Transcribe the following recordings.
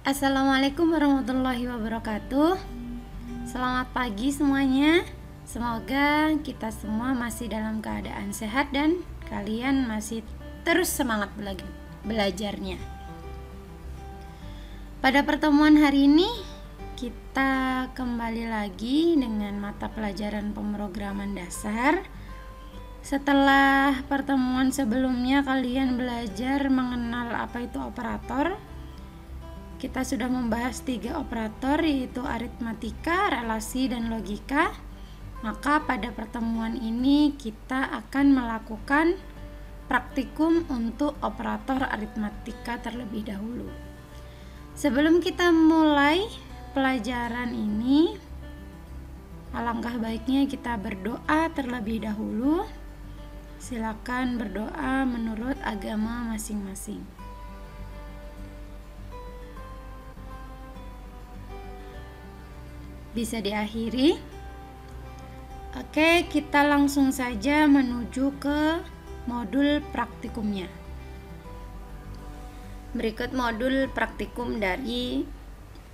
Assalamualaikum warahmatullahi wabarakatuh. Selamat pagi semuanya. Semoga kita semua masih dalam keadaan sehat dan kalian masih terus semangat belajarnya. Pada pertemuan hari ini kita kembali lagi dengan mata pelajaran pemrograman dasar. Setelah pertemuan sebelumnya kalian belajar mengenal apa itu operator. Kita sudah membahas 3 operator, yaitu aritmatika, relasi, dan logika. Maka pada pertemuan ini kita akan melakukan praktikum untuk operator aritmatika terlebih dahulu. Sebelum kita mulai pelajaran ini, alangkah baiknya kita berdoa terlebih dahulu. Silakan berdoa menurut agama masing-masing. Bisa diakhiri. Oke, kita langsung saja menuju ke modul praktikumnya. Berikut modul praktikum dari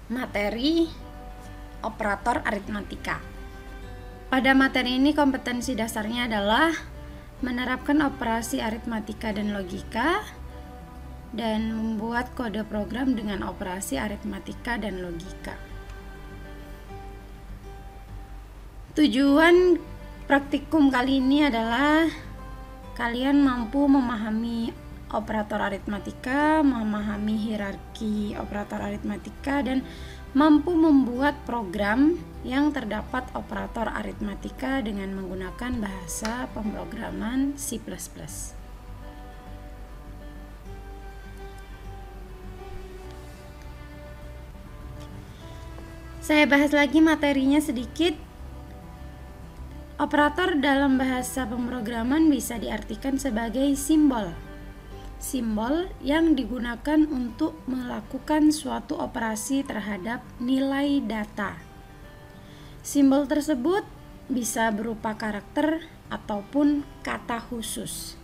materi operator aritmatika. Pada materi ini kompetensi dasarnya adalah menerapkan operasi aritmatika dan logika dan membuat kode program dengan operasi aritmatika dan logika. Tujuan praktikum kali ini adalah kalian mampu memahami operator aritmatika, memahami hierarki operator aritmatika, dan mampu membuat program yang terdapat operator aritmatika dengan menggunakan bahasa pemrograman C++. Saya bahas lagi materinya sedikit. Operator dalam bahasa pemrograman bisa diartikan sebagai simbol. Simbol yang digunakan untuk melakukan suatu operasi terhadap nilai data. Simbol tersebut bisa berupa karakter ataupun kata khusus.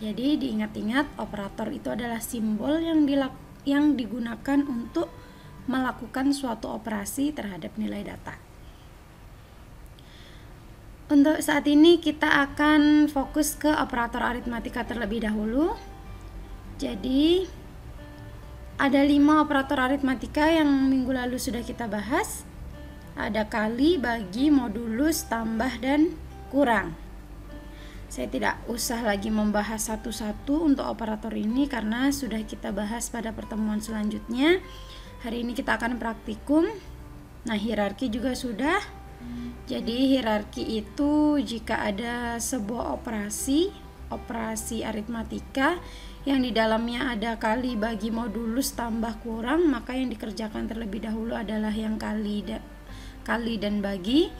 Jadi diingat-ingat, operator itu adalah simbol yang digunakan untuk melakukan suatu operasi terhadap nilai data. Untuk saat ini kita akan fokus ke operator aritmatika terlebih dahulu. Jadi ada 5 operator aritmatika yang minggu lalu sudah kita bahas. Ada kali, bagi, modulus, tambah, dan kurang. Saya tidak usah lagi membahas satu-satu untuk operator ini karena sudah kita bahas pada pertemuan selanjutnya. Hari ini kita akan praktikum. Nah, hierarki juga sudah. Jadi hierarki itu jika ada sebuah operasi aritmatika yang di dalamnya ada kali, bagi, modulus, tambah, kurang, maka yang dikerjakan terlebih dahulu adalah yang kali dan bagi.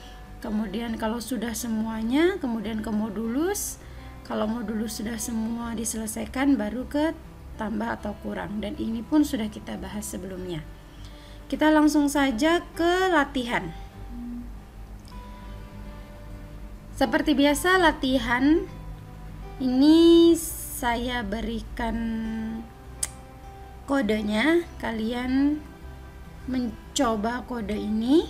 Kemudian kalau sudah semuanya, kemudian ke modulus. Kalau modulus sudah semua diselesaikan, baru ke tambah atau kurang. Dan ini pun sudah kita bahas sebelumnya. Kita langsung saja ke latihan. Seperti biasa, latihan ini saya berikan kodenya. Kalian mencoba kode ini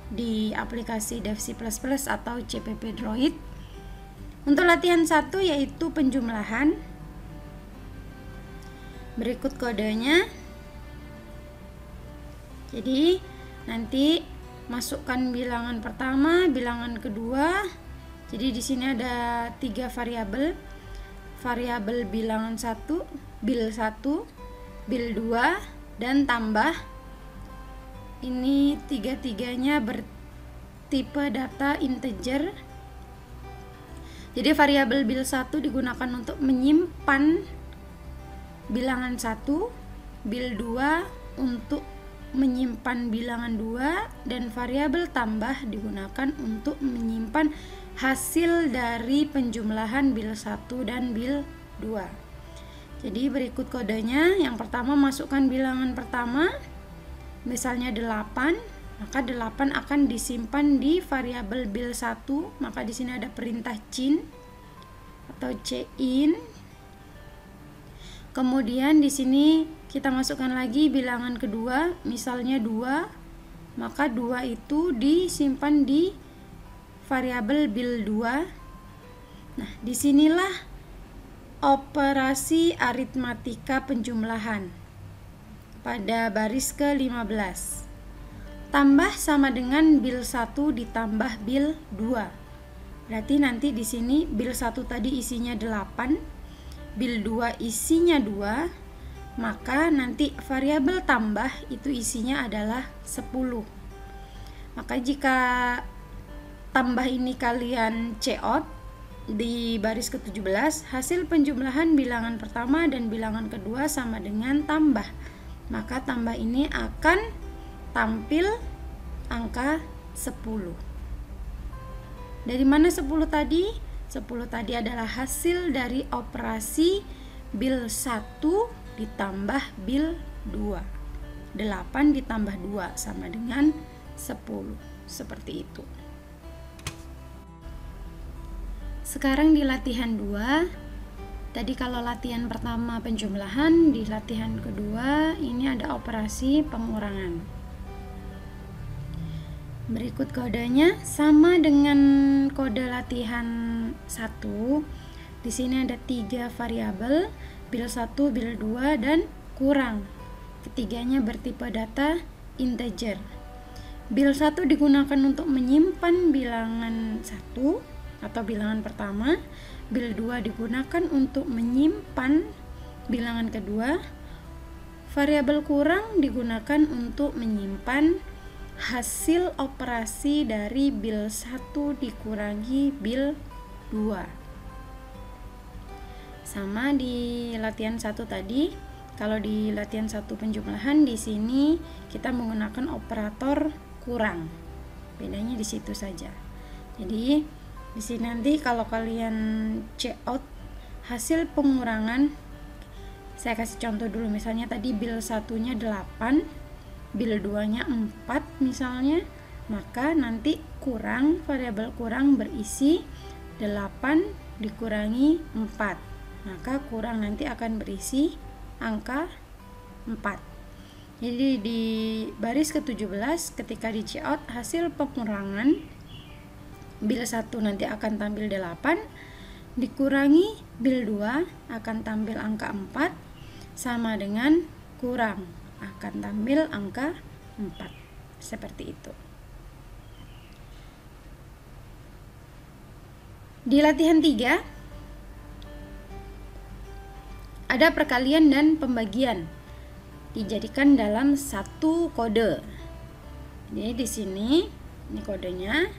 di aplikasi DevC++ atau CPP Droid. Untuk latihan 1 yaitu penjumlahan. Berikut kodenya. Jadi nanti masukkan bilangan pertama, bilangan kedua. Jadi di sini ada 3 variabel. Variabel bilangan 1, bil 1, bil 2, dan tambah. Ini tiga-tiganya bertipe data integer. Jadi variabel bil 1 digunakan untuk menyimpan bilangan 1, bil 2 untuk menyimpan bilangan 2, dan variabel tambah digunakan untuk menyimpan hasil dari penjumlahan bil 1 dan bil 2. Jadi berikut kodenya. Yang pertama, masukkan bilangan pertama, misalnya 8, maka 8 akan disimpan di variabel bil 1. Maka di sini ada perintah cin atau cin. Kemudian di sini kita masukkan lagi bilangan kedua, misalnya 2, maka 2 itu disimpan di variabel bil2. Nah, disinilah operasi aritmatika penjumlahan pada baris ke-15. Tambah sama dengan bil 1 ditambah bil 2. Berarti nanti di sini bil 1 tadi isinya 8, bil 2 isinya 2, maka nanti variabel tambah itu isinya adalah 10. Maka jika tambah ini kalian COT di baris ke-17, hasil penjumlahan bilangan pertama dan bilangan kedua sama dengan tambah. Maka tambah ini akan tampil angka 10. Dari mana 10 tadi? 10 tadi adalah hasil dari operasi bil 1 ditambah bil 2. 8 ditambah 2 sama dengan 10. Seperti itu. Sekarang di latihan 2, tadi kalau latihan pertama penjumlahan, di latihan kedua ini ada operasi pengurangan. Berikut kodenya sama dengan kode latihan 1. Di sini ada 3 variabel, bil 1, bil 2 dan kurang. Ketiganya bertipe data integer. Bil 1 digunakan untuk menyimpan bilangan 1 atau bilangan pertama, bil 2 digunakan untuk menyimpan bilangan kedua, variabel kurang digunakan untuk menyimpan hasil operasi dari bil 1 dikurangi bil 2. Sama di latihan 1 tadi, kalau di latihan 1 penjumlahan di sini kita menggunakan operator kurang. Bedanya di situ saja. Jadi di sini nanti kalau kalian check out hasil pengurangan, saya kasih contoh dulu, misalnya tadi bil 1-nya 8, bil 2-nya 4 misalnya, maka nanti kurang, variabel kurang berisi 8 dikurangi 4, maka kurang nanti akan berisi angka 4. Jadi di baris ke-17 ketika di checkout hasil pengurangan bil 1 nanti akan tampil 8 dikurangi bil 2 akan tampil angka 4 sama dengan kurang akan tampil angka 4. Seperti itu. Di latihan 3 ada perkalian dan pembagian dijadikan dalam satu kode. Jadi di sini ini kodenya.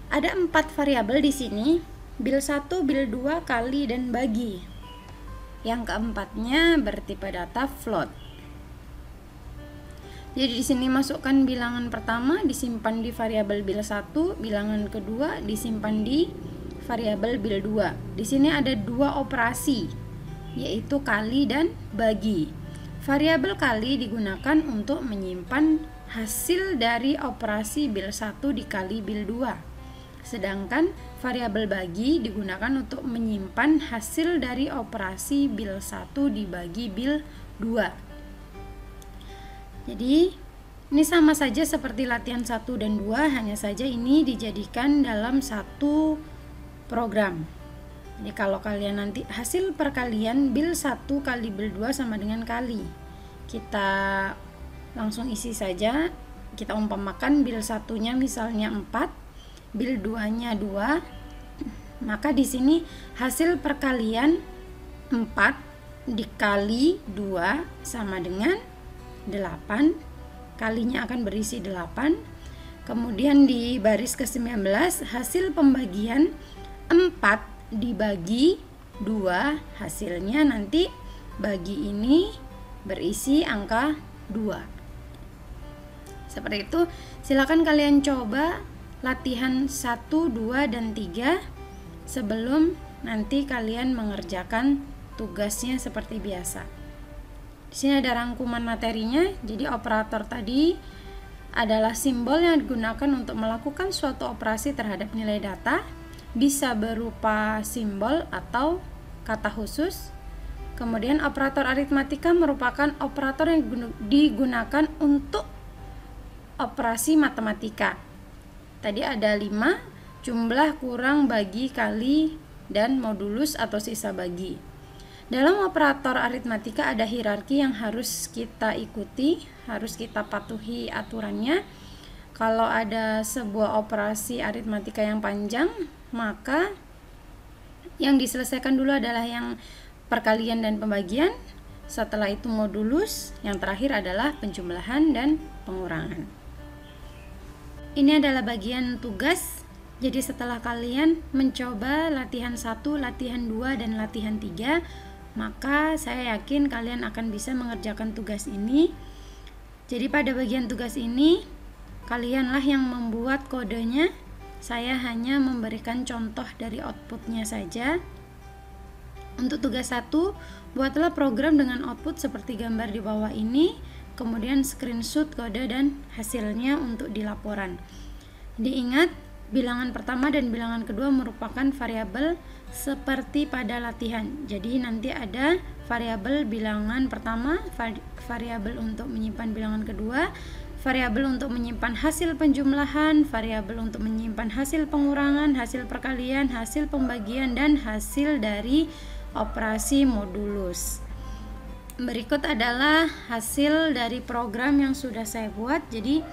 Ada 4 variabel di sini, bil 1, bil 2, kali dan bagi. Yang keempatnya bertipe data float. Jadi di sini masukkan bilangan pertama disimpan di variabel bil 1, bilangan kedua disimpan di variabel bil 2. Di sini ada 2 operasi, yaitu kali dan bagi. Variabel kali digunakan untuk menyimpan hasil dari operasi bil 1 dikali bil 2. Sedangkan variabel bagi digunakan untuk menyimpan hasil dari operasi bil 1 dibagi bil 2. Jadi ini sama saja seperti latihan 1 dan 2, hanya saja ini dijadikan dalam satu program. Jadi kalau kalian nanti hasil perkalian bil 1 kali bil 2 sama dengan kali, kita langsung isi saja. Kita umpamakan bil 1-nya misalnya 4, bil 2-nya 2, maka di sini hasil perkalian 4 dikali 2 sama dengan 8, kalinya akan berisi 8. Kemudian di baris ke-19 hasil pembagian 4 dibagi 2, hasilnya nanti bagi ini berisi angka 2. Seperti itu. Silakan kalian coba latihan 1, 2, dan 3 sebelum nanti kalian mengerjakan tugasnya seperti biasa. Di sini ada rangkuman materinya. Jadi operator tadi adalah simbol yang digunakan untuk melakukan suatu operasi terhadap nilai data. bisa berupa simbol atau kata khusus. Kemudian operator aritmatika merupakan operator yang digunakan untuk operasi matematika. Tadi ada 5, jumlah, kurang, bagi, kali, dan modulus atau sisa bagi. Dalam operator aritmatika ada hierarki yang harus kita ikuti, harus kita patuhi aturannya. Kalau ada sebuah operasi aritmatika yang panjang, maka yang diselesaikan dulu adalah yang perkalian dan pembagian, setelah itu modulus, yang terakhir adalah penjumlahan dan pengurangan. Ini adalah bagian tugas. Jadi setelah kalian mencoba latihan 1, latihan 2, dan latihan 3, maka saya yakin kalian akan bisa mengerjakan tugas ini. Jadi pada bagian tugas ini, kalianlah yang membuat kodenya. Saya hanya memberikan contoh dari outputnya saja. Untuk tugas 1, buatlah program dengan output seperti gambar di bawah ini, kemudian screenshot kode dan hasilnya untuk di laporan. Diingat, bilangan pertama dan bilangan kedua merupakan variabel seperti pada latihan. Jadi nanti ada variabel bilangan pertama, variabel untuk menyimpan bilangan kedua, variabel untuk menyimpan hasil penjumlahan, variabel untuk menyimpan hasil pengurangan, hasil perkalian, hasil pembagian, dan hasil dari operasi modulus. Berikut adalah hasil dari program yang sudah saya buat. Jadi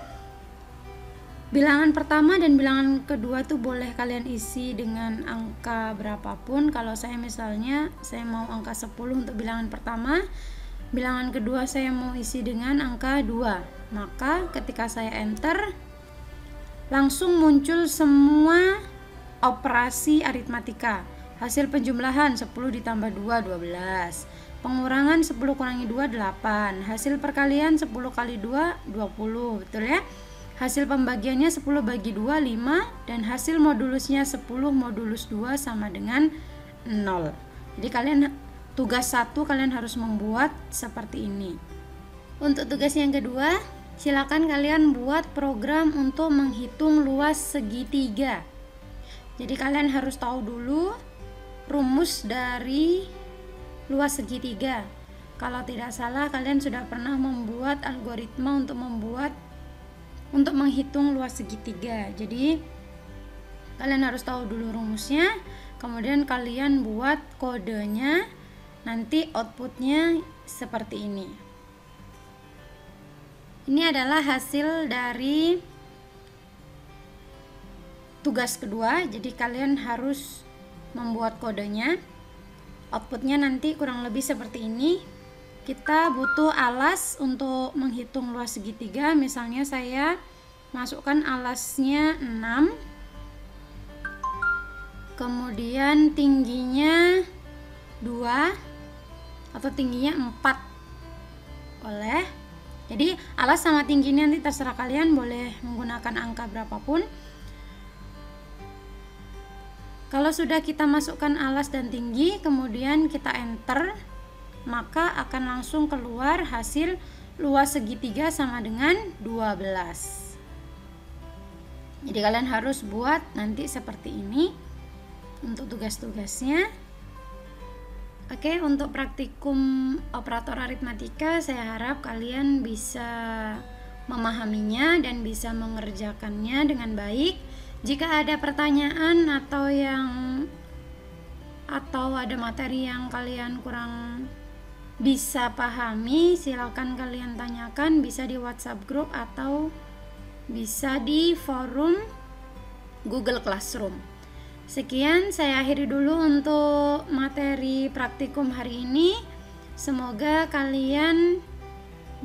bilangan pertama dan bilangan kedua tuh boleh kalian isi dengan angka berapapun. Kalau saya misalnya saya mau angka 10 untuk bilangan pertama, bilangan kedua saya mau isi dengan angka 2. Maka ketika saya enter, langsung muncul semua operasi aritmatika. Hasil penjumlahan 10 ditambah 2, 12. Pengurangan 10 kurangi 2, 8. Hasil perkalian 10 kali 2, 20. Betul ya? Hasil pembagiannya 10 bagi 2, 5. Dan hasil modulusnya 10 modulus 2 sama dengan 0. Jadi kalian tugas 1 kalian harus membuat seperti ini. Untuk tugas yang kedua, silakan kalian buat program untuk menghitung luas segitiga. Jadi kalian harus tahu dulu rumus dari luas segitiga. Kalau tidak salah, kalian sudah pernah membuat algoritma untuk menghitung luas segitiga. Jadi kalian harus tahu dulu rumusnya, kemudian kalian buat kodenya, nanti outputnya seperti ini. Ini adalah hasil dari tugas kedua. Jadi kalian harus membuat kodenya. Outputnya nanti kurang lebih seperti ini. Kita butuh alas untuk menghitung luas segitiga. Misalnya saya masukkan alasnya 6, kemudian tingginya 2 atau tingginya 4 boleh. Jadi alas sama tingginya nanti terserah kalian, boleh menggunakan angka berapapun. Kalau sudah kita masukkan alas dan tinggi, kemudian kita enter, maka akan langsung keluar hasil luas segitiga sama dengan 12. Jadi kalian harus buat nanti seperti ini untuk tugas-tugasnya. Oke, untuk praktikum operator aritmatika saya harap kalian bisa memahaminya dan bisa mengerjakannya dengan baik. Jika ada pertanyaan atau ada materi yang kalian kurang bisa pahami, silakan kalian tanyakan, bisa di WhatsApp group atau bisa di forum Google Classroom. Sekian, saya akhiri dulu untuk materi praktikum hari ini. Semoga kalian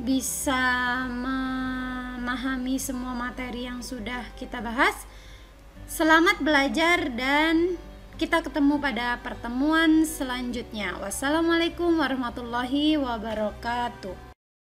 bisa memahami semua materi yang sudah kita bahas. Selamat belajar dan kita ketemu pada pertemuan selanjutnya. Wassalamualaikum warahmatullahi wabarakatuh.